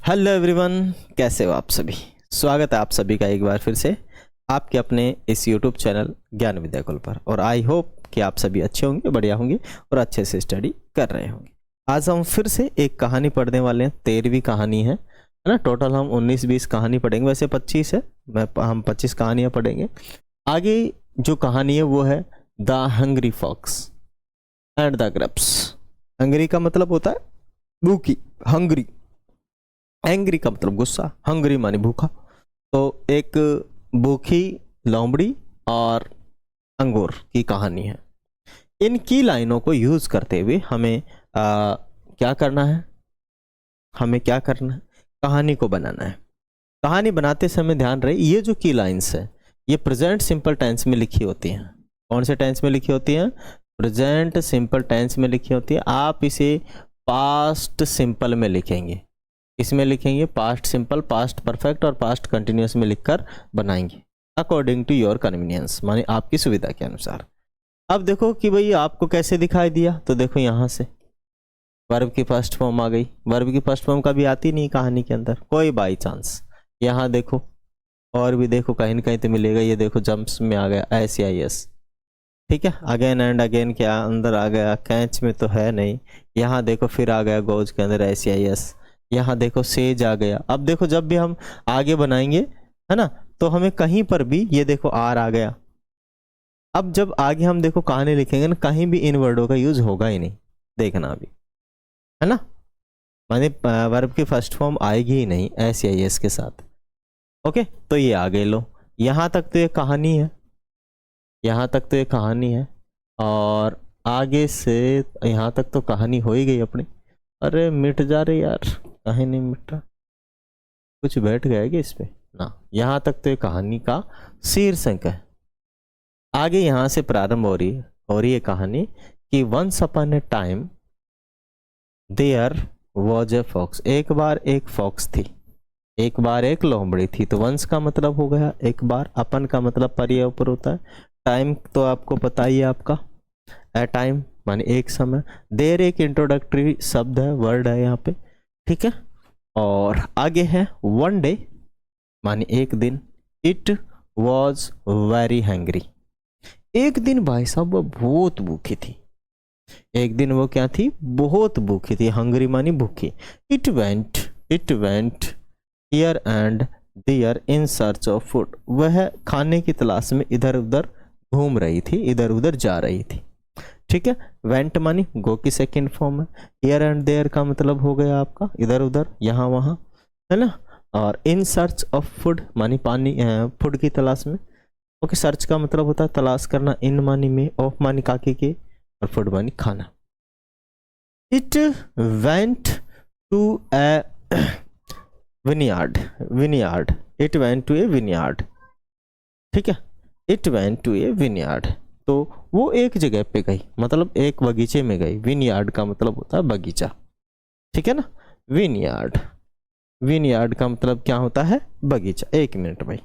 Hello everyone, कैसे हो आप सभी। स्वागत है आप सभी का एक बार फिर से आपके अपने इस यूट्यूब चैनल ज्ञान विद्या कुल पर। और आई होप कि आप सभी अच्छे होंगे, बढ़िया होंगे और अच्छे से स्टडी कर रहे होंगे। आज हम फिर से एक कहानी पढ़ने वाले हैं। 13वीं कहानी है ना। टोटल हम 19-20 कहानी पढ़ेंगे, वैसे 25 है, हम 25 कहानियाँ पढ़ेंगे। आगे जो कहानी है वो है the hungry fox and the grapes. Hungry का मतलब होता है भूखी, हंग्री। एंग्री का मतलब गुस्सा, हंग्री माने भूखा। तो एक भूखी लोमड़ी और अंगूर की कहानी है। इन की लाइनों को यूज करते हुए हमें क्या करना है, कहानी को बनाना है। कहानी बनाते समय ध्यान रहे ये जो की लाइन्स है ये प्रेजेंट सिंपल टेंस में लिखी होती हैं। कौन से टेंस में लिखी होती हैं? प्रेजेंट सिंपल टेंस में लिखी होती है। आप इसे पास्ट सिंपल में लिखेंगे। इसमें लिखेंगे पास्ट सिंपल, पास्ट परफेक्ट और पास्ट कंटिन्यूस में लिखकर बनाएंगे अकॉर्डिंग टू योर कन्वीनियंस, माने आपकी सुविधा के अनुसार। अब देखो कि भाई आपको कैसे दिखाई दिया, तो देखो यहाँ से वर्ब की फर्स्ट फॉर्म आ गई। वर्ब की फर्स्ट फॉर्म कभी आती नहीं कहानी के अंदर, कोई बाई चांस। यहाँ देखो और भी देखो कहीं ना कहीं तो मिलेगा। ये देखो जम्प्स में आ गया SEIS, ठीक है। अगेन एंड अगेन के अंदर आ गया, कैच में तो है नहीं। यहाँ देखो फिर आ गया गोज के अंदर SEIS। यहाँ देखो सेज आ गया। अब देखो जब भी हम आगे बनाएंगे है ना, तो हमें कहीं पर भी ये देखो आर आ गया। अब जब आगे हम देखो कहानी लिखेंगे ना, कहीं भी इन वर्डों का यूज होगा ही नहीं, देखना अभी, है ना। माने वर्ब की फर्स्ट फॉर्म आएगी ही नहीं SEIS के साथ। ओके, तो ये आ गए। लो यहाँ तक तो ये कहानी है, यहाँ तक तो ये कहानी है। और आगे से यहाँ तक तो कहानी हो ही गई अपनी। अरे मिट जा रही यार, कहीं नहीं मिटा, कुछ बैठ गया कि इस पे ना। यहाँ तक तो ये कहानी का शीर्षक है। आगे यहाँ से प्रारंभ हो रही है कहानी कि once upon a time there was a fox. एक बार एक फॉक्स थी, एक बार एक लोमड़ी थी। तो वंस का मतलब हो गया एक बार, अपन का मतलब पर या ऊपर होता है। टाइम तो आपको पता ही है आपका, ए टाइम माने एक समय। देर एक इंट्रोडक्टरी शब्द है, वर्ड है यहाँ पे, ठीक है। और आगे है वन डे माने एक दिन। It was very hangry. एक दिन भाई साहब वो बहुत भूखी थी। एक दिन वो क्या थी? बहुत भूखी थी। हंग्री मानी भूखी। It went here and there in search of food. वह खाने की तलाश में इधर उधर घूम रही थी, इधर उधर जा रही थी, ठीक है। वेंट मानी गो की सेकेंड फॉर्म है। हियर एंड देयर का मतलब हो गया आपका इधर उधर, यहाँ वहाँ, है ना। और इन सर्च ऑफ फूड मानी पानी, फूड की तलाश में। ओके, सर्च का मतलब होता है तलाश करना। इन मानी में, ऑफ मानी काकी के, और फूड मानी खाना। It went to a vineyard. It went to a vineyard, ठीक है। It went to a vineyard, तो वो एक जगह पे गई, मतलब एक बगीचे में गई। विनयार्ड का मतलब होता है बगीचा, ठीक है ना। विनयार्ड, विनयार्ड का मतलब क्या होता है? बगीचा। एक मिनट भाई।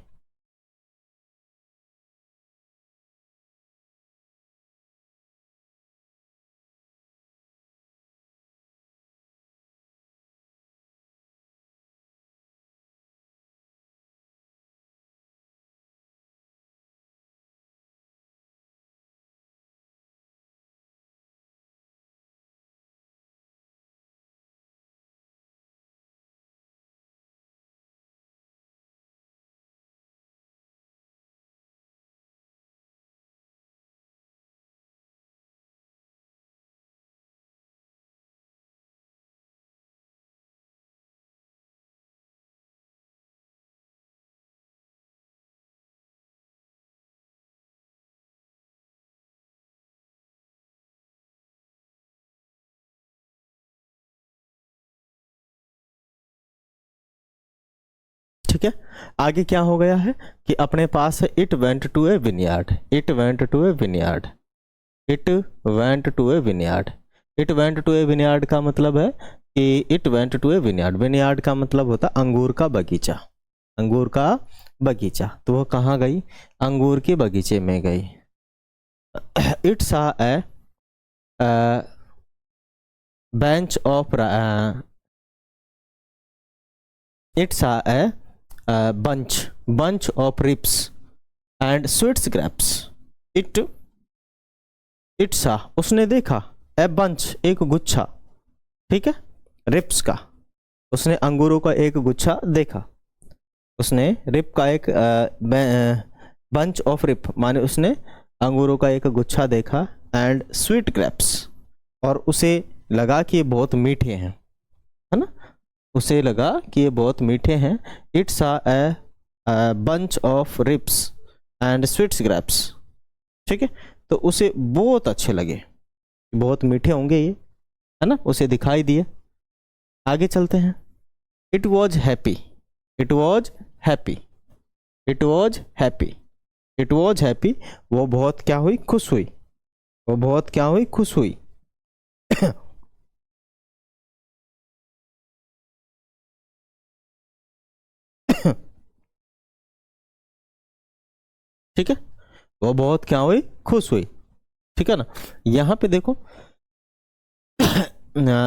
ठीक है, आगे क्या हो गया है कि अपने पास है it went to a vineyard. It went to a vineyard. It went to a vineyard. It went to a vineyard का मतलब है कि it went to a vineyard. Vineyard का मतलब होता है अंगूर का बगीचा। अंगूर का बगीचा, तो वो कहाँ गई? अंगूर के बगीचे में गई। It saw A bench of it saw A bunch of ribs and sweet grapes. it saw, उसने देखा, ए बंच, एक गुच्छा, ठीक है, रिप्स का, उसने अंगूरों का एक गुच्छा देखा, उसने रिप का एक बंच ऑफ रिप माने उसने अंगूरों का एक गुच्छा देखा, एंड स्वीट ग्रेप्स, और उसे लगा कि ये बहुत मीठे हैं, है ना, उसे लगा कि ये बहुत मीठे हैं. It saw a bunch of ripes and sweets grapes, ठीक है, तो उसे बहुत अच्छे लगे, बहुत मीठे होंगे ये, है ना, उसे दिखाई दिए. आगे चलते हैं. It was happy, it was happy, it was happy, it was happy, वो बहुत क्या हुई, खुश हुई, वो बहुत क्या हुई, खुश हुई. ठीक है, वो बहुत क्या हुई, खुश हुई, ठीक है ना. यहां पे देखो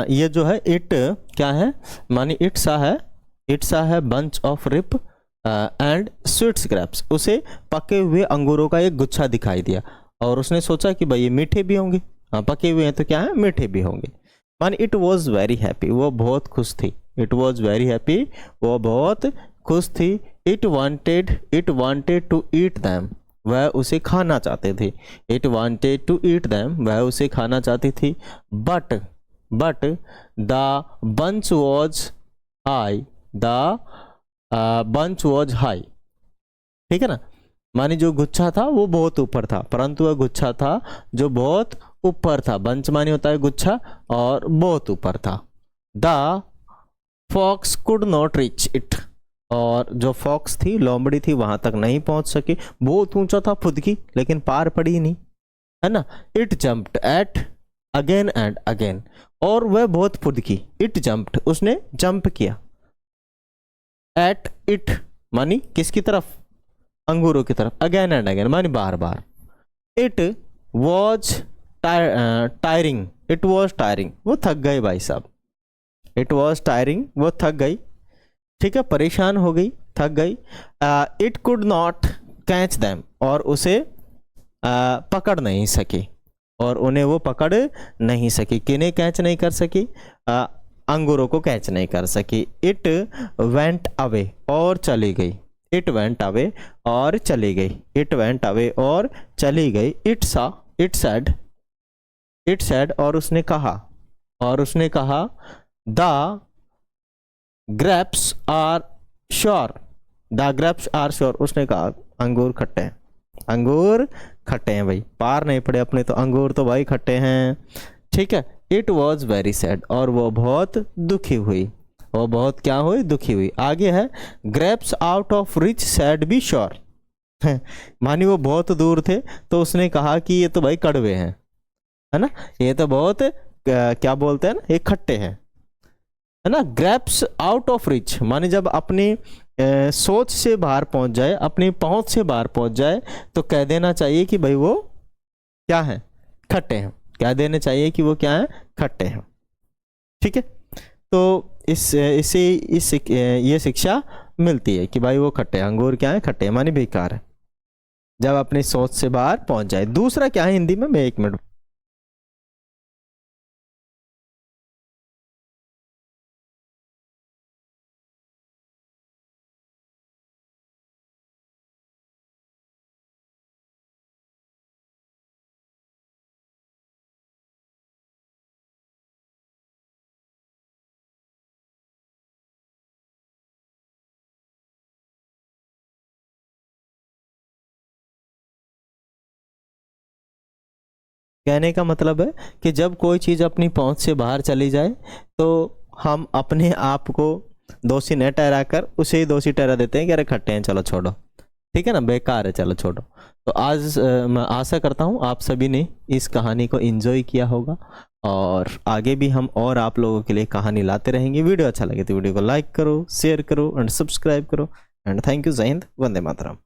ये जो है इट क्या है, मानी इट सा है bunch of ripe and sweets grapes, उसे पके हुए अंगूरों का एक गुच्छा दिखाई दिया, और उसने सोचा कि भाई ये मीठे भी होंगे, हाँ पके हुए हैं तो क्या है, मीठे भी होंगे. मानी इट वॉज वेरी हैप्पी, वो बहुत खुश थी, इट वॉज वेरी हैप्पी, वो बहुत खुश थी. It wanted to eat them, वह उसे खाना चाहते थे. It wanted to eat them, वह उसे खाना चाहती थी. But the bunch was high, the bunch was high, ठीक है ना, मानी जो गुच्छा था वो बहुत ऊपर था, परंतु वह गुच्छा था जो बहुत ऊपर था. बंच मानी होता है गुच्छा, और बहुत ऊपर था. The fox could not reach it, और जो फॉक्स थी, लोमड़ी थी, वहां तक नहीं पहुंच सकी, बहुत ऊंचा था फुदकी, लेकिन पार पड़ी नहीं, है ना. It jumped eight again and again, और वह बहुत फुदकी. इट जंप्ड, उसने जंप किया. एट इट मानी किसकी तरफ, अंगूरों की तरफ. अगेन एंड अगेन मानी बार बार. It was tiring, it was tiring, वो थक गए भाई साहब. इट वॉज टायरिंग, वो थक गई, ठीक है, परेशान हो गई, थक गई. It could not catch them, और उसे पकड़ नहीं सकी, और उन्हें वो पकड़ नहीं सकी. किन्हें कैच नहीं कर सकी, अंगूरों को कैच नहीं कर सकी. इट वेंट अवे, और चली गई. इट वेंट अवे, और चली गई. इट वेंट अवे, और चली गई. इट सा, इट सेड, और उसने कहा, the grapes are sour, the grapes are sour, उसने कहा अंगूर खट्टे हैं, अंगूर खट्टे हैं भाई, पार नहीं पड़े अपने तो, अंगूर तो भाई खट्टे हैं, ठीक है. इट वॉज वेरी सैड, और वो बहुत दुखी हुई, वो बहुत क्या हुई, दुखी हुई. आगे है grapes out of rich sad be sure, मानी वो बहुत दूर थे, तो उसने कहा कि ये तो भाई कड़वे हैं, है ना, ये तो बहुत क्या बोलते हैं ना, ये खट्टे हैं, है ना. ग्रेप्स आउट ऑफ रिच माने जब अपनी सोच से बाहर पहुंच जाए, अपनी पहुंच से बाहर पहुंच जाए, तो कह देना चाहिए कि भाई वो क्या है, खट्टे हैं, कह देना चाहिए कि वो क्या है, खट्टे हैं, ठीक है. तो ये शिक्षा मिलती है कि भाई वो खट्टे, अंगूर क्या है, खट्टे माने बेकार है, जब अपनी सोच से बाहर पहुंच जाए. दूसरा क्या है हिंदी में, मैं 1 मिनट, कहने का मतलब है कि जब कोई चीज़ अपनी पहुंच से बाहर चली जाए, तो हम अपने आप को दोषी न ठहराकर उसे ही दोषी ठहरा देते हैं कि अरे खट्टे हैं, चलो छोड़ो, ठीक है ना, बेकार है, चलो छोड़ो. तो आज मैं आशा करता हूँ आप सभी ने इस कहानी को एंजॉय किया होगा, और आगे भी हम और आप लोगों के लिए कहानी लाते रहेंगे. वीडियो अच्छा लगे तो वीडियो को लाइक करो, शेयर करो, एंड सब्सक्राइब करो. And thank you. जय हिंद, वंदे मातरम.